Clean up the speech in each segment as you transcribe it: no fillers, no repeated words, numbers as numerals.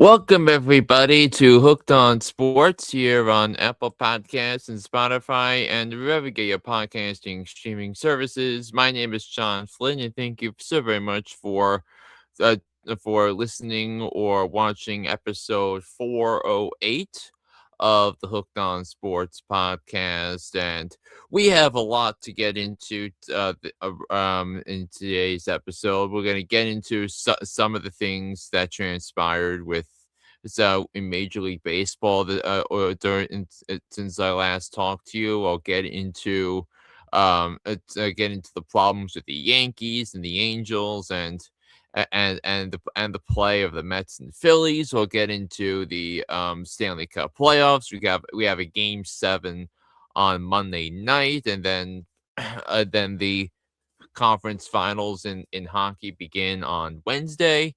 Welcome, everybody, to Hooked on Sports here on Apple Podcasts and Spotify and wherever you get your podcasting streaming services. My name is John Flynn, and thank you so very much uh, for listening or watching episode 408 of the Hooked on Sports podcast. And we have a lot to get into in today's episode. We're going to get into some of the things that transpired with in Major League Baseball or since I last talked to you. I'll get into the problems with the Yankees and the Angels and the play of the Mets and Phillies. We'll get into the Stanley Cup playoffs. We have a game 7 on Monday night, and then then the conference finals in hockey begin on Wednesday,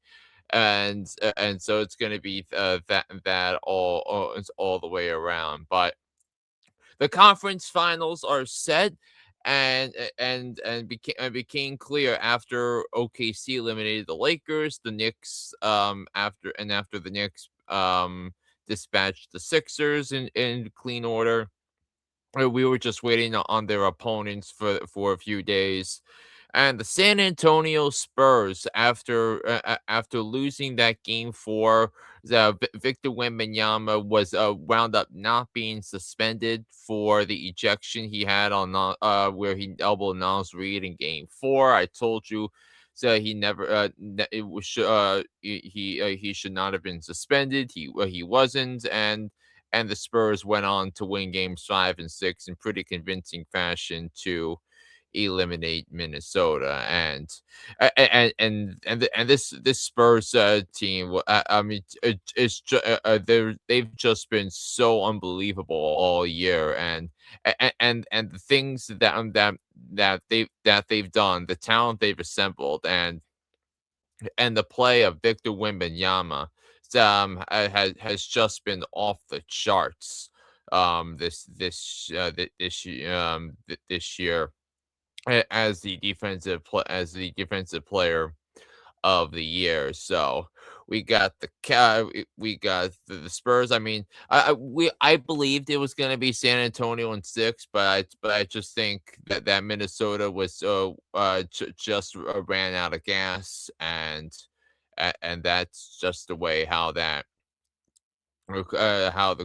and so it's going to be it's all the way around. But the conference finals are set, and became clear after OKC eliminated the Lakers. The Knicks after the Knicks dispatched the Sixers in clean order. We were just waiting on their opponents for a few days. And the San Antonio Spurs, after losing that game 4, Victor Wembanyama was wound up not being suspended for the ejection he had on where he elbowed Nas Reed in game 4. I told you, so he never it was he should not have been suspended. He wasn't, and the Spurs went on to win games 5 and 6 in pretty convincing fashion to eliminate Minnesota. And this Spurs team, I mean, they've just been so unbelievable all year, and the things that they've done, the talent they've assembled, and the play of Victor Wembanyama has just been off the charts this year as the defensive player of the year. So we got the Spurs. I mean, I believed it was going to be San Antonio in 6, but I just think that Minnesota was just ran out of gas, and that's just the way how the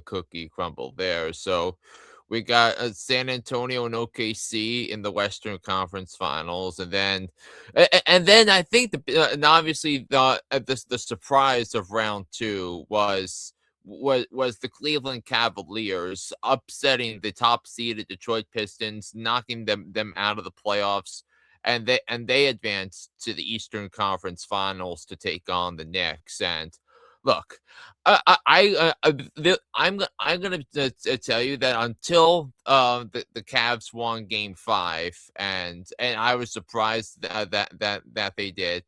cookie crumbled there. So we got San Antonio and OKC in the Western Conference Finals, and then I think and obviously the surprise of round 2 was the Cleveland Cavaliers upsetting the top seeded Detroit Pistons, knocking them out of the playoffs, and they advanced to the Eastern Conference Finals to take on the Knicks. And look, I'm gonna tell you that until the Cavs won Game 5, and I was surprised that they did,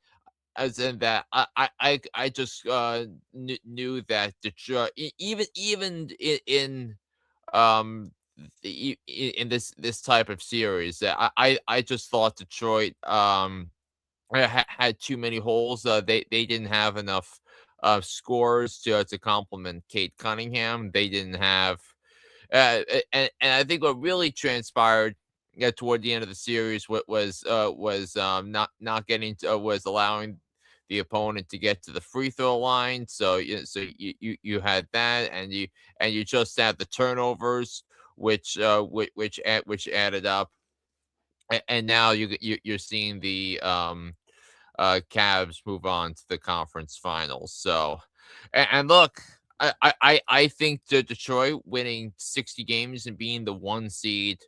as in that I just knew that Detroit, even in um in this type of series, that I just thought Detroit had too many holes. They didn't have enough scores to complement Kate Cunningham. They didn't have, and I think what really transpired toward the end of the series was not getting to, was allowing the opponent to get to the free throw line. So you had that, and you just had the turnovers, which added up, and now you're seeing the Cavs move on to the conference finals. So, and look, I think the Detroit winning 60 games and being the 1 seed,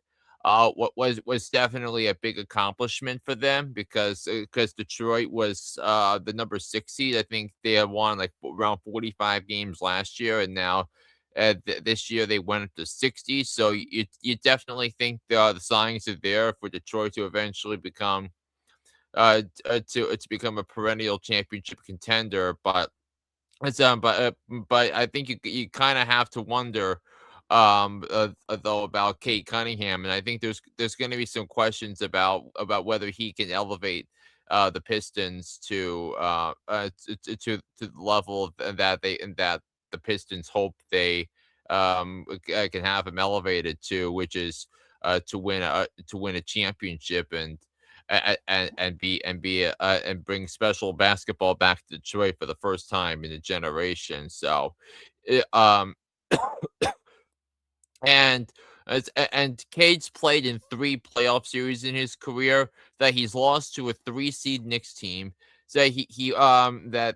what was definitely a big accomplishment for them, because Detroit was the number 6 seed. I think they had won like around 45 games last year, and now. This year they went up to 60, so you definitely think the signs are there for Detroit to eventually become to become a perennial championship contender. But I think you kind of have to wonder, though, about Kate Cunningham, and I think there's going to be some questions about whether he can elevate the Pistons to the level that the Pistons hope they can have him elevated to, which is to win a championship and bring special basketball back to Detroit for the first time in a generation. So, it, and Cade's played in 3 playoff series in his career that he's lost to a 3 seed Knicks team. So he won a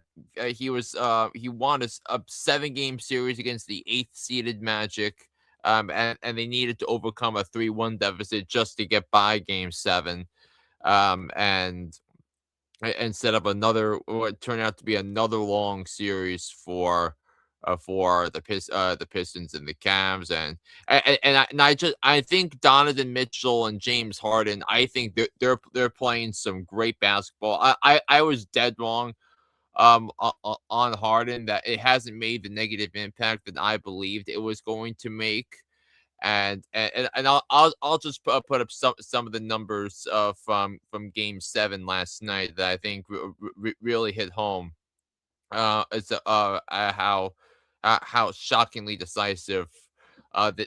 7-game series against the 8th seeded Magic. And they needed to overcome a 3-1 deficit just to get by game 7. And instead of what turned out to be another long series for the Pistons and the Cavs. And I think Donovan Mitchell and James Harden, I think they're playing some great basketball. I was dead wrong on Harden, that it hasn't made the negative impact that I believed it was going to make. And I'll just put up some of the numbers from Game 7 last night that I think really hit home. It's how shockingly decisive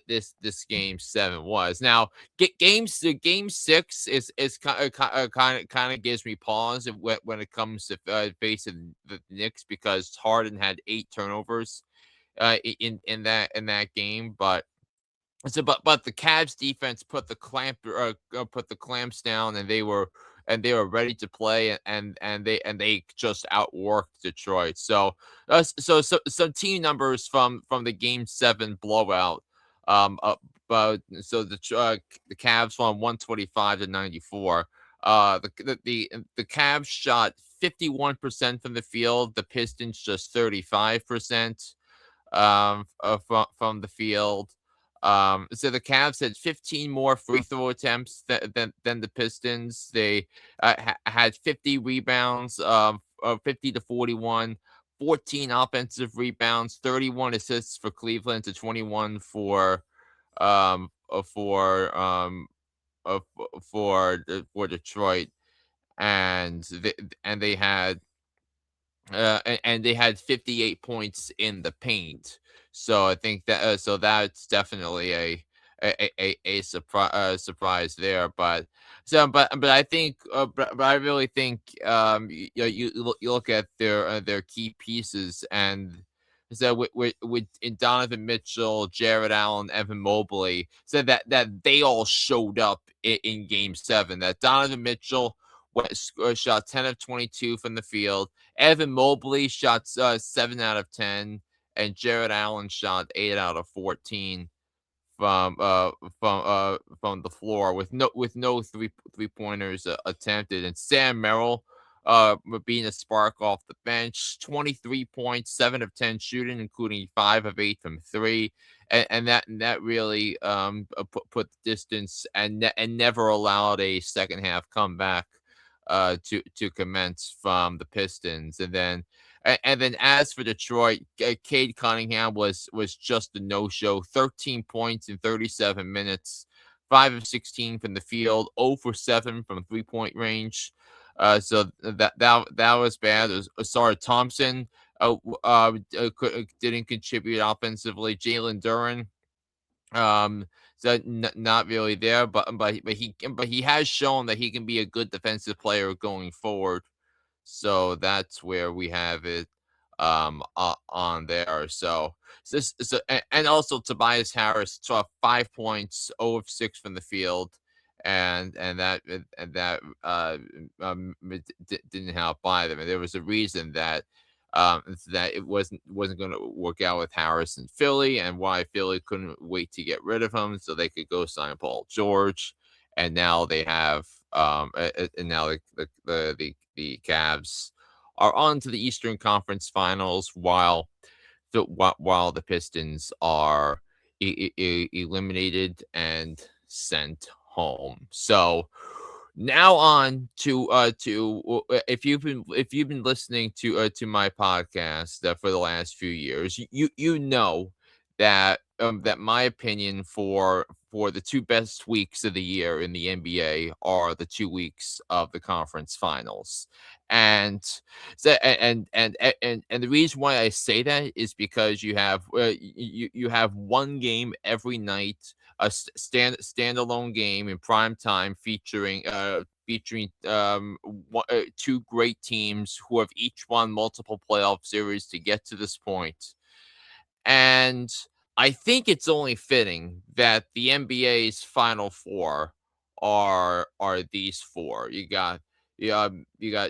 this Game 7 was. Now, Game 6 is kind of gives me pause when it comes to facing the Knicks, because Harden had 8 turnovers in that game. But the Cavs defense put the clamps down, and they were ready to play, and they just outworked Detroit. So some team numbers from the Game 7 blowout. But so the Cavs won 125-94. The Cavs shot 51% from the field. The Pistons just 35% from the field. So the Cavs had 15 more free throw attempts than the Pistons. They had 50 rebounds, 50-41, 14 offensive rebounds, 31 assists for Cleveland to 21 for Detroit. And they had 58 points in the paint. So I think that's definitely a surprise there. But I think but I really think you look at their key pieces, and so with in Donovan Mitchell, Jared Allen, Evan Mobley, said that they all showed up in Game 7. That Donovan Mitchell shot 10 of 22 from the field. Evan Mobley shot 7 out of 10, and Jared Allen shot 8 out of 14 from the floor with no three pointers attempted. And Sam Merrill being a spark off the bench, 23 points, 7 of 10 shooting, including 5 of 8 from 3. And that really put the distance, and never allowed a second half comeback to commence from the Pistons. And then as for Detroit, Cade Cunningham was just a no-show. 13 points in 37 minutes, 5 of 16 from the field, 0 for 7 from 3-point range. So that was bad. Asar Thompson didn't contribute offensively. Jalen Duren, so not really there, but he has shown that he can be a good defensive player going forward. So that's where we have it on there. And also Tobias Harris saw 5 points, 0 of 6 from the field, and that didn't help either. And there was a reason that it wasn't going to work out with Harris in Philly, and why Philly couldn't wait to get rid of him so they could go sign Paul George. And now they have and now the Cavs are on to the Eastern Conference Finals, while the Pistons are eliminated and sent home. So now on to if you've been listening to my podcast for the last few years, you know that my opinion for for the 2 best weeks of the year in the NBA are the 2 weeks of the conference finals. And so and the reason why I say that is because you have, you have 1 game every night, a standalone game in prime time featuring 2 great teams who have each won multiple playoff series to get to this point. And I think it's only fitting that the NBA's Final Four are these 4. You got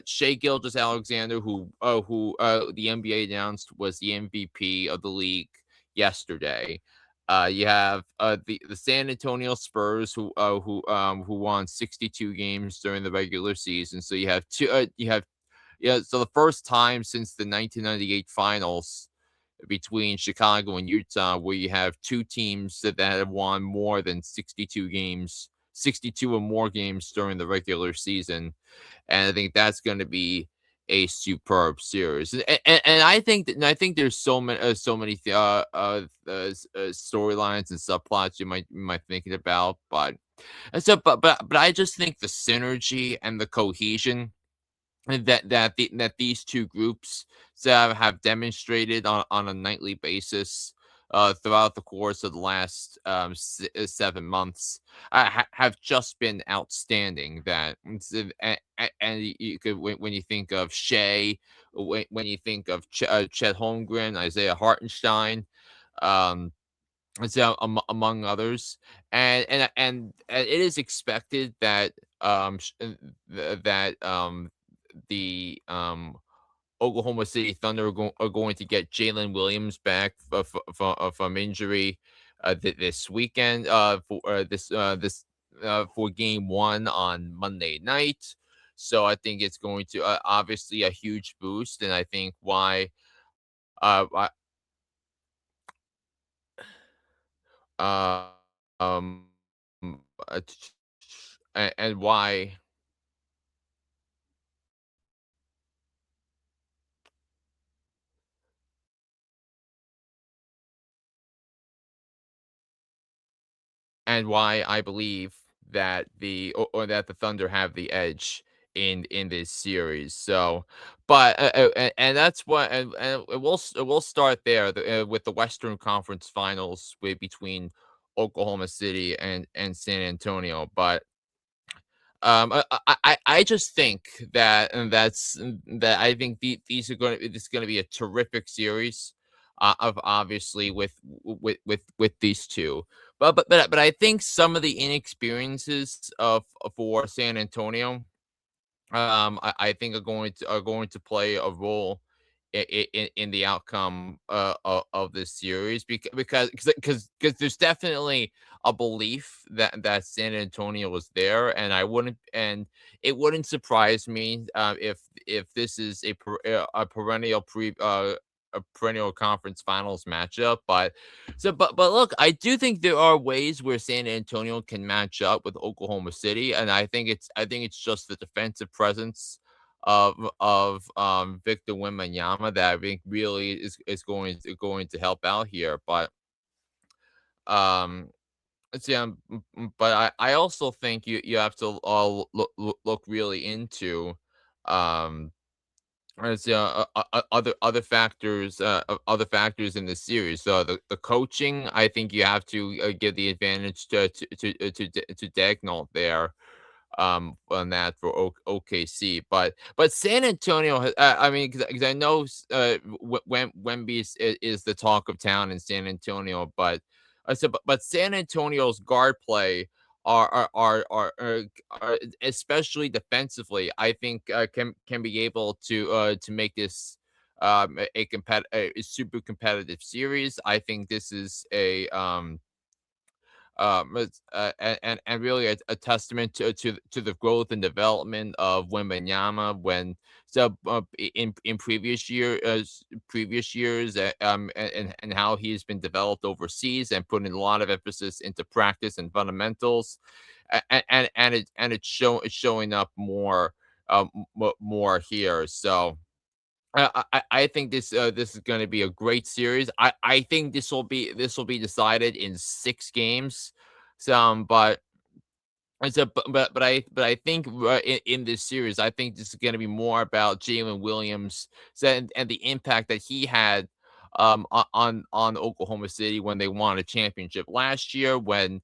Shea Gilgeous-Alexander, who the NBA announced was the MVP of the league yesterday. You have the San Antonio Spurs, who won 62 games during the regular season. So you have yeah. So the first time since the 1998 finals between Chicago and Utah, where you have 2 teams that have won more than 62 games, 62 or more games during the regular season. And I think that's going to be a superb series. And I think there's so many storylines and subplots you might thinking about, but I just think the synergy and the cohesion that these 2 groups have demonstrated on a nightly basis throughout the course of the last 7 months have just been outstanding. And you could when you think of Shea, when you think of Chet Holmgren, Isaiah Hartenstein, um, so among others, and it is expected that that the Oklahoma City Thunder are going to get Jalen Williams back from injury this weekend for game 1 on Monday night. So I think it's going to obviously a huge boost, and I think uh, uh um uh, and why why I believe that or that the Thunder have the edge in this series. So, and that's what and we'll start there with the Western Conference Finals between Oklahoma City and San Antonio. But I just think that that I think these are going to this is going to be a terrific series of obviously with these 2. But I think some of the inexperiences of for San Antonio, I think are going to play a role in the outcome of this series because there's definitely a belief that San Antonio was there, and it wouldn't surprise me if this is a perennial conference finals matchup. But look, I do think there are ways where San Antonio can match up with Oklahoma City, and I think it's just the defensive presence of Victor Wembanyama that I think really is going to help out here. Um let's see, but I also think you have to look really into um other factors in the series. So the coaching, I think you have to give the advantage to Dagnall there on that for OKC. But San Antonio, I mean, because I know Wemby is the talk of town in San Antonio, but San Antonio's guard play are especially defensively, I think can be able to make this a super competitive series. I think this is and really a testament to the growth and development of Wembanyama in previous years, and how he's been developed overseas and putting a lot of emphasis into practice and fundamentals, it's showing up more here. So I think this is going to be a great series. I think this will be decided in 6 games. some, but it's a but I think in this series, I think this is going to be more about Jalen Williams and the impact that he had on Oklahoma City when they won a championship last year. When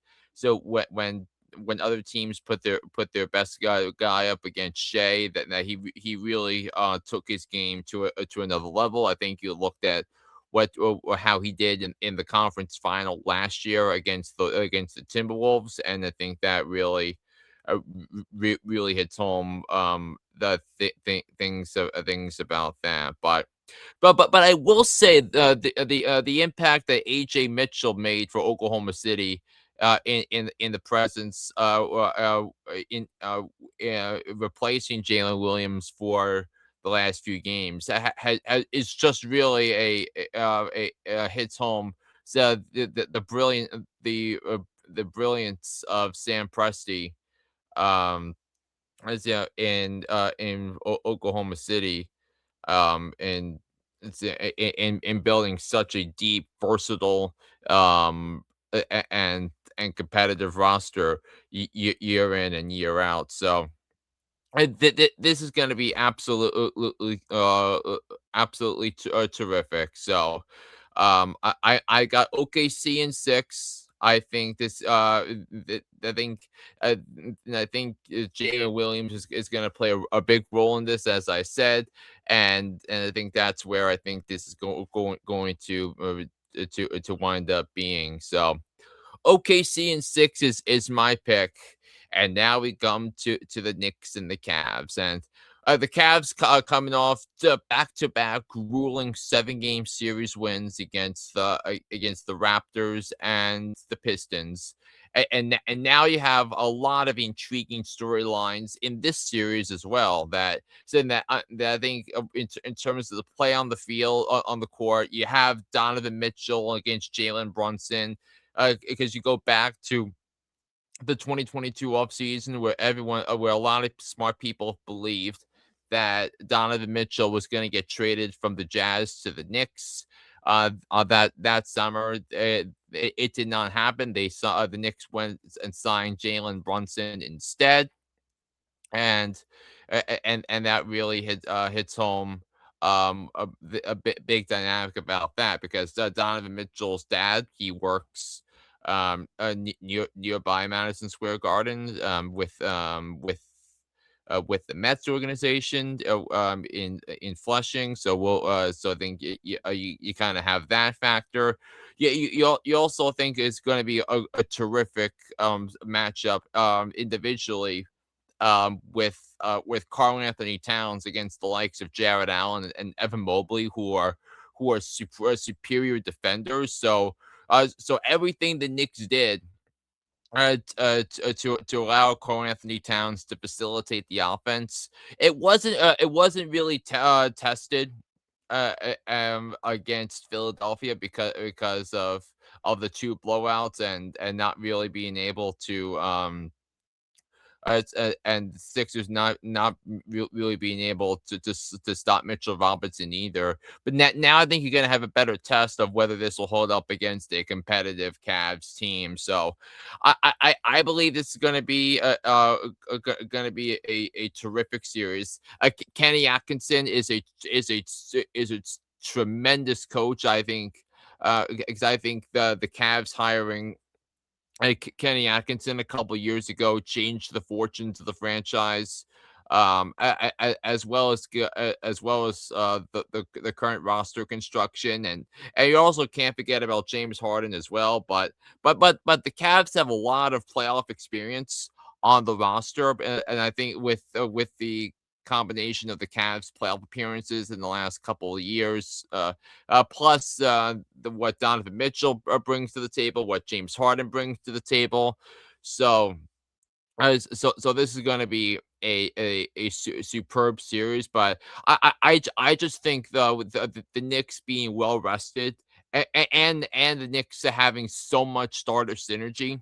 other teams put their best guy up against Shea, that he really took his game to another level. I think you looked at what or how he did in the conference final last year against the Timberwolves, and I think that really hits home the things about that. But I will say the impact that AJ Mitchell made for Oklahoma City in the presence in replacing Jalen Williams for the last few games is just really hits home. So the brilliance of Sam Presti um in Oklahoma City and it's in building such a deep, versatile, and competitive roster year in and year out. So this is going to be absolutely terrific. So I got OKC in 6. I think this I think Jalen Williams is going to play a big role in this, as I said, and I think that's where I think this is going to wind up being. So OKC in 6 is my pick, and now we come to the Knicks and the Cavs, and the Cavs coming off back-to-back grueling 7-game series wins against the Raptors and the Pistons. And now you have a lot of intriguing storylines in this series as well. That I think in terms of the play on the field on the court, you have Donovan Mitchell against Jalen Brunson, because you go back to the 2022 offseason where a lot of smart people believed that Donovan Mitchell was going to get traded from the Jazz to the Knicks. That summer, it did not happen. They saw the Knicks went and signed Jalen Brunson instead, and and that really hits home a big dynamic about that, because Donovan Mitchell's dad, he works nearby Madison Square Garden with the Mets organization in Flushing. So so I think you kind of have that factor. Yeah, you also think it's going to be a terrific matchup individually with Karl Anthony Towns against the likes of Jared Allen and Evan Mobley, who are superior defenders. So everything the Knicks did to allow Karl Anthony Towns to facilitate the offense, it wasn't really tested against Philadelphia because of the two blowouts and not really being able to and the Sixers not really being able to stop Mitchell Robinson either. But now I think you're gonna have a better test of whether this will hold up against a competitive Cavs team. So I believe this is gonna be gonna be a terrific series. Kenny Atkinson is a tremendous coach. I think because I think the Cavs hiring Kenny Atkinson a couple years ago changed the fortunes of the franchise, as well as the current roster construction, and you also can't forget about James Harden as well. But the Cavs have a lot of playoff experience on the roster, and I think with the combination of the Cavs playoff appearances in the last couple of years, plus what Donovan Mitchell brings to the table, what James Harden brings to the table. So, so this is going to be a superb series. But I just think though, with the Knicks being well rested, and the Knicks having so much starter synergy,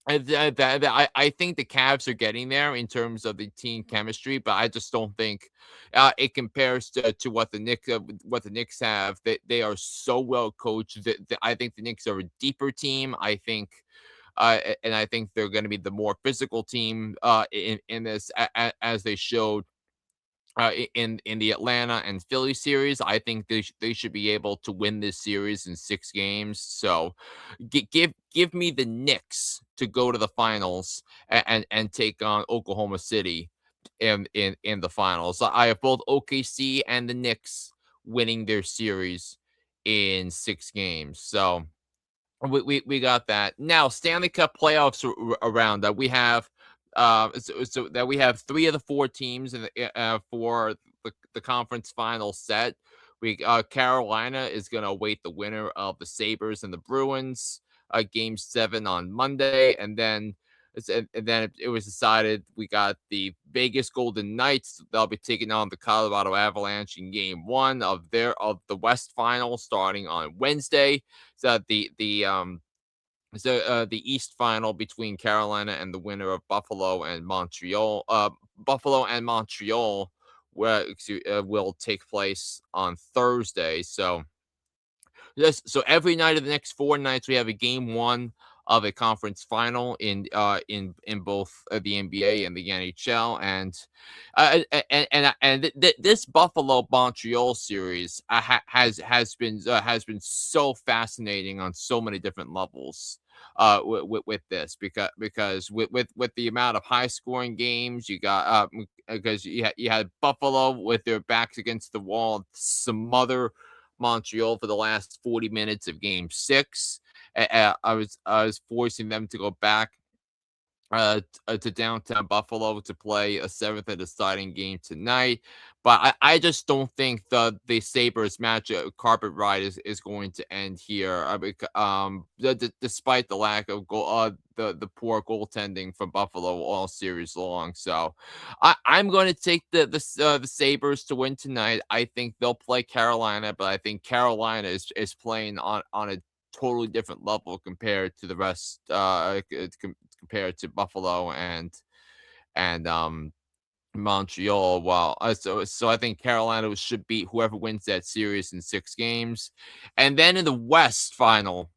I think the Cavs are getting there in terms of the team chemistry, but I just don't think it compares to what the Knicks have. They are so well coached that I think the Knicks are a deeper team. I think And I think they're going to be the more physical team in this, as they showed in the Atlanta and Philly series. I think they should be able to win this series in 6 games. So give me the Knicks to go to the finals and take on Oklahoma City in the finals. So I have both OKC and the Knicks winning their series in 6 games. So we got that. Now, Stanley Cup playoffs around that we have so that we have 3 of the 4 teams for the conference final set. We Carolina is going to await the winner of the Sabres and the Bruins, game 7 on Monday, and then it was decided we got the Vegas Golden Knights. They'll be taking on the Colorado Avalanche in game 1 of the West Final starting on Wednesday. So the East Final between Carolina and the winner of Buffalo and Montreal. Buffalo and Montreal will take place on Thursday. So yes, so every night of the next 4 nights, we have a game 1 of a conference final in both the NBA and the NHL, and this Buffalo Montreal series has been so fascinating on so many different levels. With this, because with the amount of high scoring games you got, because you had Buffalo with their backs against the wall, smother Montreal for the last 40 minutes of game 6. I was forcing them to go back to downtown Buffalo to play a 7th and deciding game tonight. But I just don't think the Sabres match carpet ride is going to end here. Despite the lack of the poor goaltending from Buffalo all series long. So I'm going to take the Sabres to win tonight. I think they'll play Carolina, but I think Carolina is playing on a totally different level compared to the rest, compared to Buffalo and Montreal. Well, so I think Carolina should beat whoever wins that series in 6 games, and then in the West final.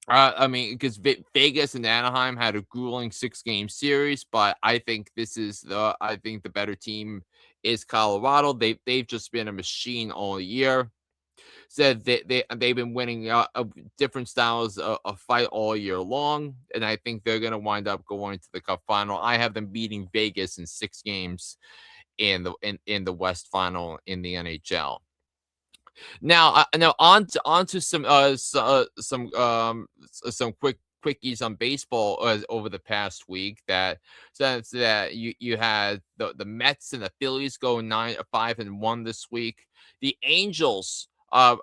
I mean, because Vegas and Anaheim had a grueling 6 game series, but I think the better team is Colorado. They've just been a machine all year. Said they've been winning different styles of fight all year long, and I think they're going to wind up going to the Cup final. I have them beating Vegas in 6 games in the West final in the NHL. Now on to some quickies on baseball over the past week. That since that you had the Mets and the Phillies go 5-1 this week. The Angels now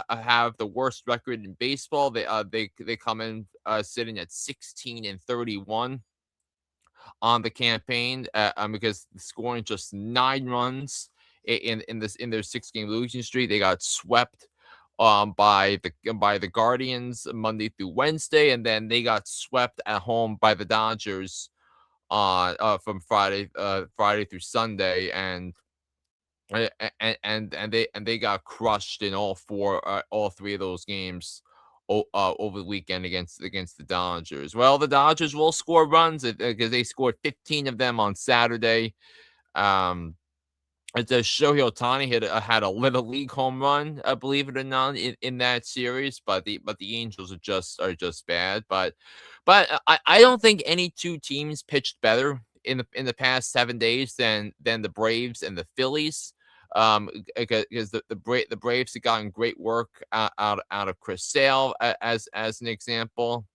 have the worst record in baseball. They come in sitting at 16-31 on the campaign, because scoring just 9 runs in their 6 game losing streak. They got swept by the Guardians Monday through Wednesday, and then they got swept at home by the Dodgers on from Friday through Sunday, and they got crushed in all 3 of those games over the weekend against the Dodgers. Well, the Dodgers will score runs because they scored 15 of them on Saturday. It's Shohei Ohtani had a little league home run, believe it or not, in that series. But the Angels are just bad. But I don't think any 2 teams pitched better in the past 7 days than the Braves and the Phillies. Because the Braves have gotten great work out of Chris Sale as an example.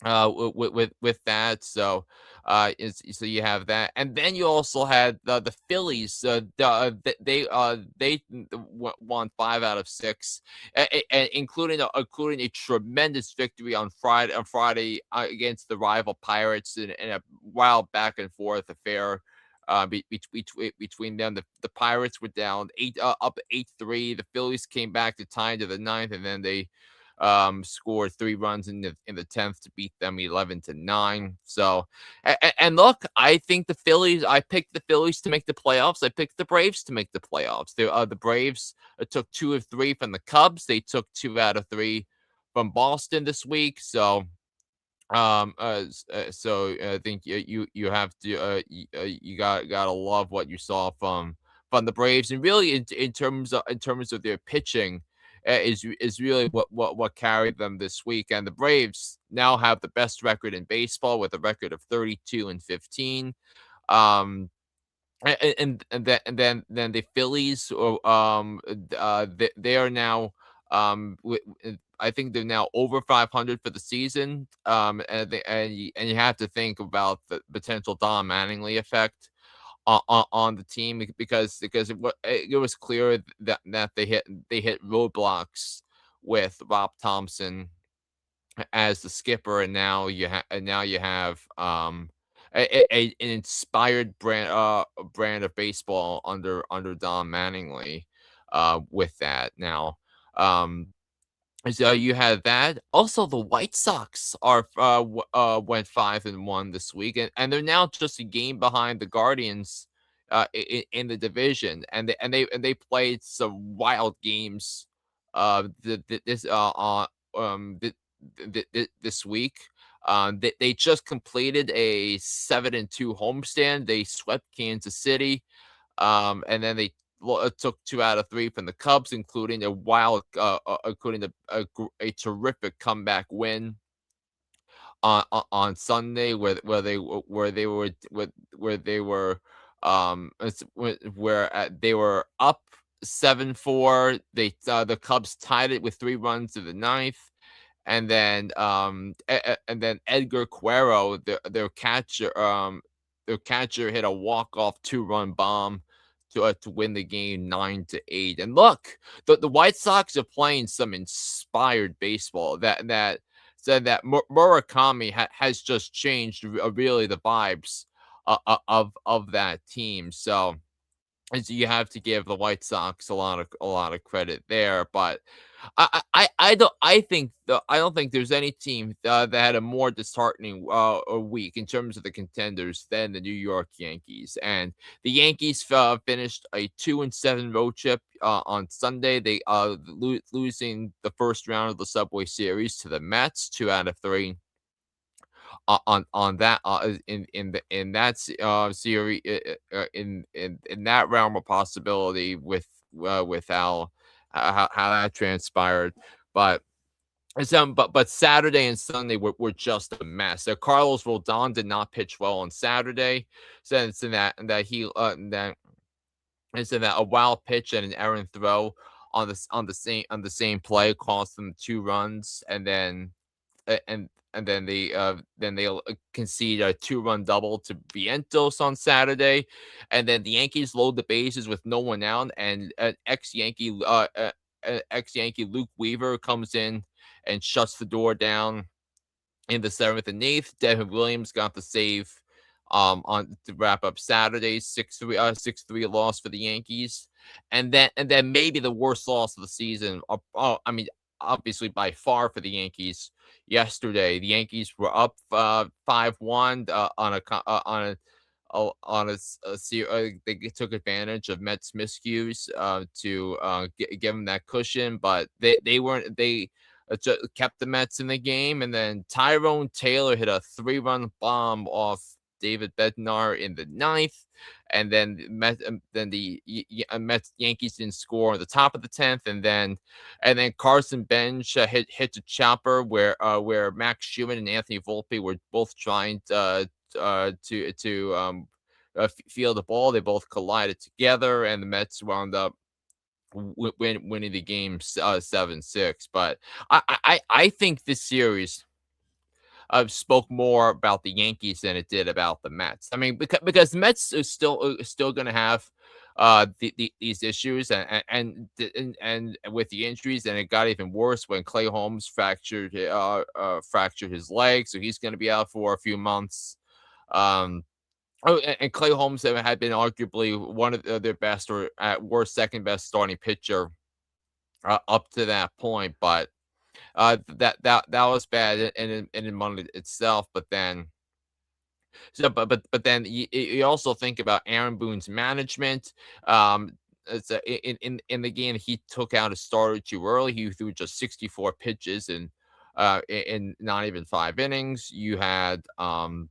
With that, so so you have that, and then you also had the Phillies. They won 5 out of 6, including a tremendous victory on Friday against the rival Pirates in a wild back and forth affair. Between them, the Pirates were down up 8-3. The Phillies came back to tie into the 9th, and then they scored 3 runs in the 10th to beat them 11-9. So, and look, I think I picked the Phillies to make the playoffs. I picked the Braves to make the playoffs. The Braves took 2 of 3 from the Cubs. They took 2 out of 3 from Boston this week. So So I think you have to you gotta love what you saw from the Braves, and really in terms of their pitching, is really what carried them this week. And the Braves now have the best record in baseball with a record of 32-15. Um, and then the Phillies, or they are now I think they're now over 500 for the season. And you have to think about the potential Don Mattingly effect on the team, because it was clear that they hit roadblocks with Rob Thompson as the skipper, and now you have an inspired brand of baseball under Don Mattingly with that now. Um so you had that. Also, the White Sox went 5-1 this week, and they're now just a game behind the Guardians in the division, and they played some wild games this this week. They just completed a 7-2 homestand. They swept Kansas City, and then they took 2 out of 3 from the Cubs, including including a terrific comeback win on Sunday, where they were they were up 7-4. The Cubs tied it with 3 runs to the ninth. And then Edgar Quero, their catcher hit a walk-off 2-run bomb to win the game 9-8. And look, the White Sox are playing some inspired baseball. That said that Murakami has just changed really the vibes of that team. So you have to give the White Sox a lot of credit there. But I don't think there's any team that had a more disheartening a week in terms of the contenders than the New York Yankees. And the Yankees finished a 2-7 road trip on Sunday. They losing the first round of the Subway Series to the Mets, 2 out of 3 on that in that series, in that realm of possibility, with how that transpired. But but Saturday and Sunday were just a mess. So Carlos Rodon did not pitch well on Saturday, since in that he that and so that a wild pitch and an errant throw on the same play cost them 2 runs. And then they concede a 2-run double to Vientos on Saturday. And then the Yankees load the bases with no one out, and ex-Yankee Luke Weaver comes in and shuts the door down in the 7th and 8th. Devin Williams got the save on to wrap up Saturday's 6-3 loss for the Yankees. And then maybe the worst loss of the season. I mean, obviously by far for the Yankees. Yesterday, the Yankees were up 5-1 they took advantage of Mets miscues to give them that cushion, but they weren't they kept the Mets in the game. And then Tyrone Taylor hit a 3-run bomb off David Bednar in the ninth. And then Mets Yankees didn't score on the top of the 10th. And then Carson Bench hit the chopper where Max Schumann and Anthony Volpe were both trying to field the ball. They both collided together, and the Mets wound up winning the game 7-6. But I think this series spoke more about the Yankees than it did about the Mets. I mean, because the Mets is still going to have these issues, and with the injuries, and it got even worse when Clay Holmes fractured his leg, so he's going to be out for a few months. And Clay Holmes had been arguably one of their best, or at worst second best starting pitcher up to that point. But that was bad in money itself. But then you also think about Aaron Boone's management. In the game, he took out a starter too early. He threw just 64 pitches, and in not even 5 innings. You had and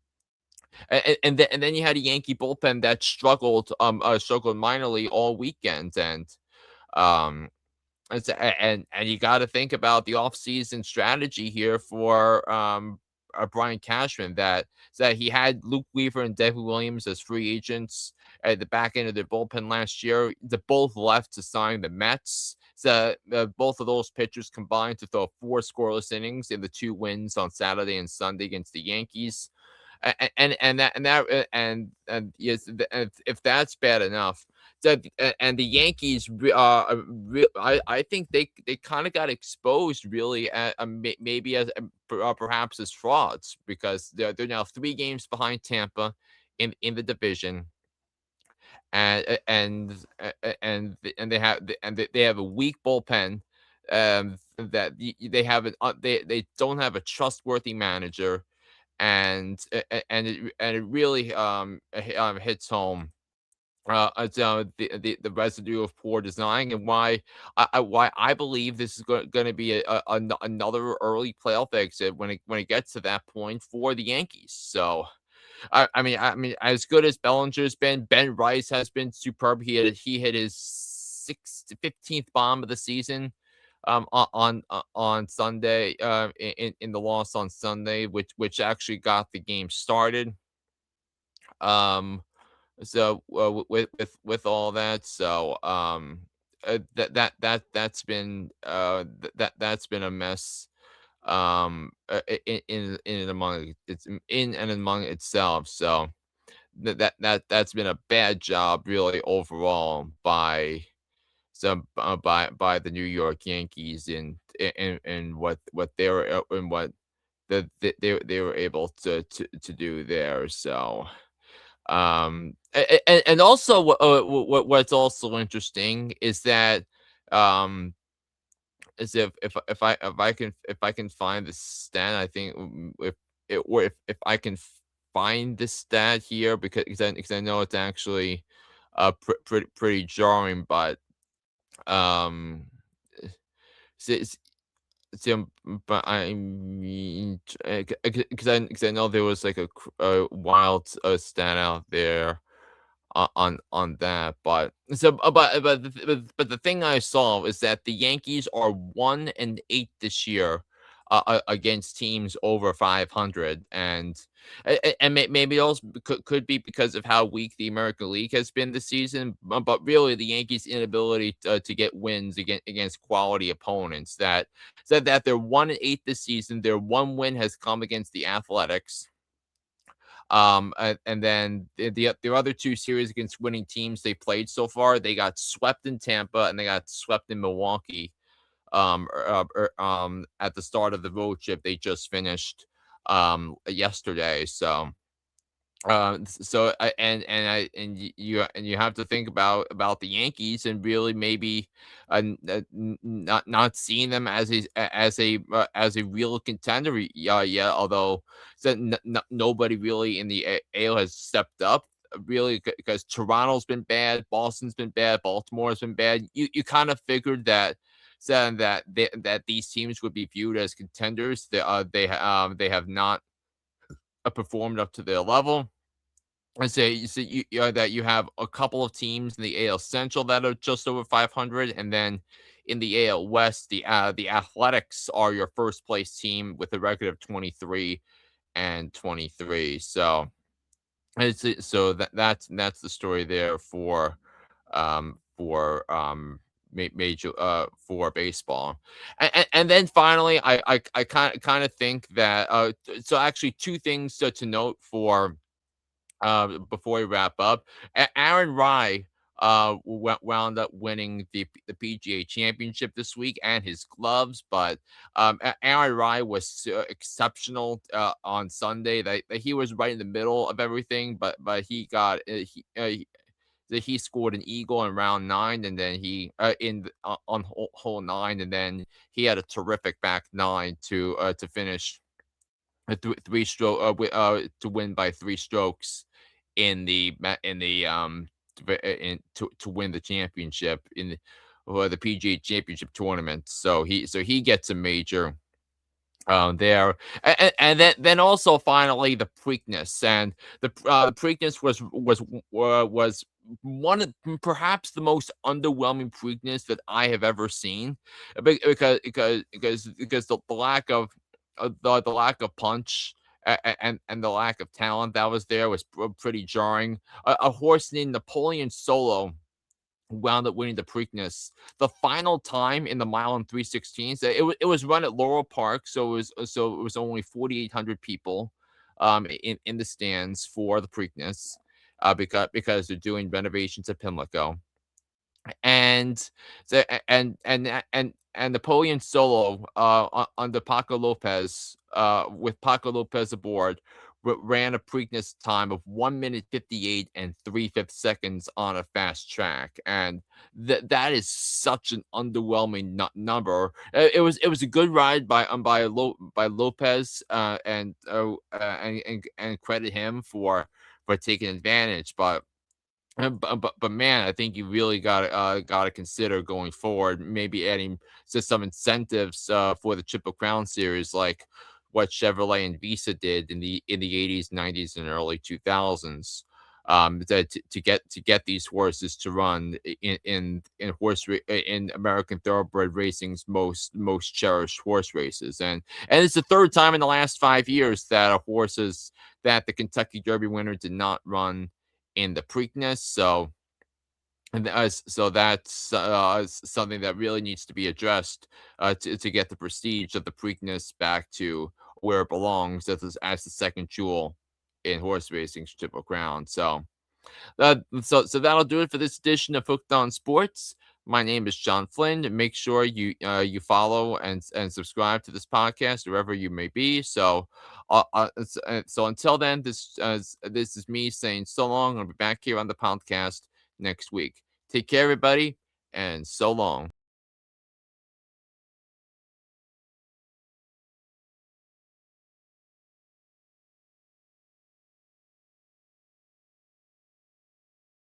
then you had a Yankee bullpen that struggled minorly all weekend, um and you got to think about the offseason strategy here for Brian Cashman, that he had Luke Weaver and Devin Williams as free agents at the back end of their bullpen last year. They both left to sign the Mets. So both of those pitchers combined to throw 4 scoreless innings in the 2 wins on Saturday and Sunday against the Yankees. And yes, if that's bad enough, and the Yankees, I think they kind of got exposed, really, maybe as perhaps as frauds, because they're now 3 games behind Tampa in the division, and they have a weak bullpen. That they don't have a trustworthy manager, and it really hits home, the residue of poor design, and why I believe this is going to be another early playoff exit when it gets to that point for the Yankees. So I mean, as good as Bellinger's been, Ben Rice has been superb. He hit his 15th bomb of the season, on Sunday, in the loss on Sunday, which actually got the game started. Um, so with all that, so that's been a mess, in and among in and among itself. So that's been a bad job, really, overall, by the New York Yankees, in what they were and what they were able to do there. So and also, what's also interesting is that, um is if I can find the stat, I think, if I can find this stat here, because I know it's actually pretty jarring, but um s- but I mean, because I know there was like a wild stat out there, on that. But the thing I saw is that the Yankees are 1-8 this year, against teams over 500, and maybe it also could be because of how weak the American League has been this season. But really, the Yankees' inability to get wins against quality opponents, that said that they're 1-8 this season. Their one win has come against the Athletics. And then the other 2 series against winning teams they played so far, they got swept in Tampa and they got swept in Milwaukee. At the start of the road trip they just finished yesterday. So you have to think about the Yankees, and really maybe, not seeing them as a real contender, yet. Although, nobody really in the AL has stepped up, really, because Toronto's been bad, Boston's been bad, Baltimore's been bad. You kind of figured that, saying that these teams would be viewed as contenders. They have not performed up to their level. I say you see that you have a couple of teams in the AL Central that are just over 500, and then in the AL West, the Athletics are your first place team with a record of 23-23. So that's the story there major for baseball. And then finally, I kind of think that, so actually, 2 things to note for, before we wrap up. Aaron Rai wound up winning the PGA Championship this week, and his gloves. But Aaron Rai was exceptional on Sunday. That he was right in the middle of everything, but he got that he scored an eagle in round 9, and then on hole 9, and then he had a terrific back 9 to finish a three stroke to win by 3 strokes in the to win the championship the PGA Championship tournament. So he gets a major there. And then also finally the Preakness, and the Preakness was one of perhaps the most underwhelming Preakness that I have ever seen, because the lack of the lack of punch, and the lack of talent that was there was pretty jarring. A horse named Napoleon Solo wound up winning the Preakness the final time in the mile and 3/16. It was run at Laurel Park, so it was only 4,800 people in the stands for the Preakness, because they're doing renovations at Pimlico. And and Napoleon Solo, under Paco Lopez, with Paco Lopez aboard, ran a Preakness time of 1 minute 58 and 3/5 seconds on a fast track, and that is such an underwhelming number. It was a good ride by Lopez, and credit him for taking advantage, but man, I think you really gotta consider going forward, maybe adding to some incentives for the Triple Crown series, like what Chevrolet and Visa did in the 80s, 90s, and early 2000s. To get these horses to run in American Thoroughbred Racing's most cherished horse races, and it's the third time in the last 5 years that the Kentucky Derby winner did not run in the Preakness. So that's something that really needs to be addressed, to get the prestige of the Preakness back to where it belongs, as the second jewel in horse racing's Triple Crown. So that'll do it for this edition of Hooked on Sports. My name is John Flynn. Make sure you follow and subscribe to this podcast wherever you may be. So until then, this is me saying so long. I'll be back here on the podcast next week. Take care, everybody, and so long.